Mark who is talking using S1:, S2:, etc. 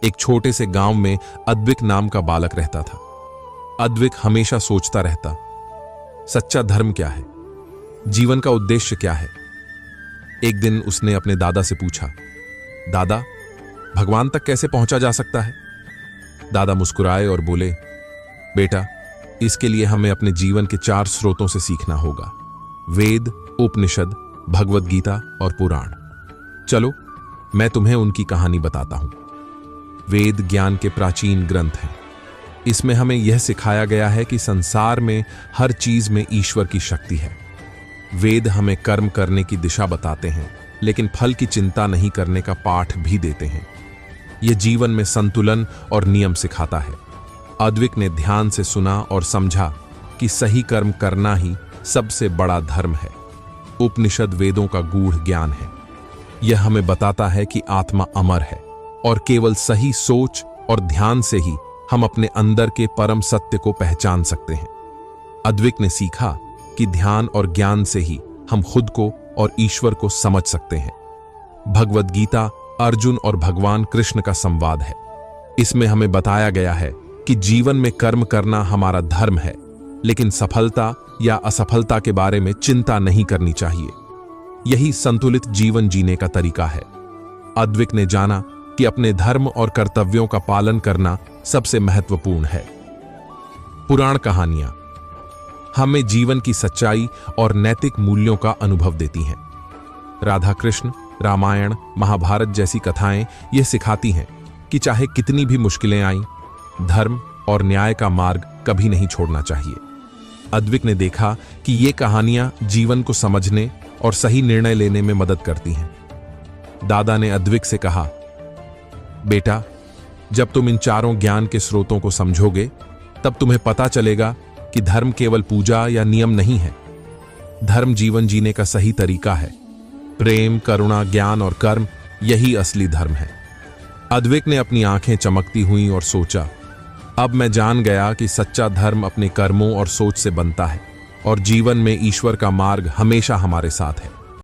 S1: एक छोटे से गांव में अद्विक नाम का बालक रहता था। अद्विक हमेशा सोचता रहता, सच्चा धर्म क्या है, जीवन का उद्देश्य क्या है। एक दिन उसने अपने दादा से पूछा, दादा, भगवान तक कैसे पहुंचा जा सकता है? दादा मुस्कुराए और बोले, बेटा, इसके लिए हमें अपने जीवन के 4 स्रोतों से सीखना होगा, वेद, उपनिषद, भगवद गीता और पुराण। चलो मैं तुम्हें उनकी कहानी बताता हूं। वेद ज्ञान के प्राचीन ग्रंथ हैं। इसमें हमें यह सिखाया गया है कि संसार में हर चीज में ईश्वर की शक्ति है। वेद हमें कर्म करने की दिशा बताते हैं, लेकिन फल की चिंता नहीं करने का पाठ भी देते हैं। यह जीवन में संतुलन और नियम सिखाता है। अद्विक ने ध्यान से सुना और समझा कि सही कर्म करना ही सबसे बड़ा धर्म है। उपनिषद वेदों का गूढ़ ज्ञान है। यह हमें बताता है कि आत्मा अमर है और केवल सही सोच और ध्यान से ही हम अपने अंदर के परम सत्य को पहचान सकते हैं। अद्विक ने सीखा कि ध्यान और ज्ञान से ही हम खुद को और ईश्वर को समझ सकते हैं। भगवद गीता अर्जुन और भगवान कृष्ण का संवाद है। इसमें हमें बताया गया है कि जीवन में कर्म करना हमारा धर्म है, लेकिन सफलता या असफलता के बारे में चिंता नहीं करनी चाहिए। यही संतुलित जीवन जीने का तरीका है। अद्विक ने जाना कि अपने धर्म और कर्तव्यों का पालन करना सबसे महत्वपूर्ण है। पुराण कहानियां हमें जीवन की सच्चाई और नैतिक मूल्यों का अनुभव देती हैं। राधा कृष्ण, रामायण, महाभारत जैसी कथाएं ये सिखाती हैं कि चाहे कितनी भी मुश्किलें आईं, धर्म और न्याय का मार्ग कभी नहीं छोड़ना चाहिए। अद्विक ने देखा कि ये कहानियां जीवन को समझने और सही निर्णय लेने में मदद करती हैं। दादा ने अद्विक से कहा, बेटा, जब तुम इन 4 ज्ञान के स्रोतों को समझोगे, तब तुम्हें पता चलेगा कि धर्म केवल पूजा या नियम नहीं है। धर्म जीवन जीने का सही तरीका है। प्रेम, करुणा, ज्ञान और कर्म, यही असली धर्म है। अद्विक ने अपनी आंखें चमकती हुई और सोचा, अब मैं जान गया कि सच्चा धर्म अपने कर्मों और सोच से बनता है और जीवन में ईश्वर का मार्ग हमेशा हमारे साथ है।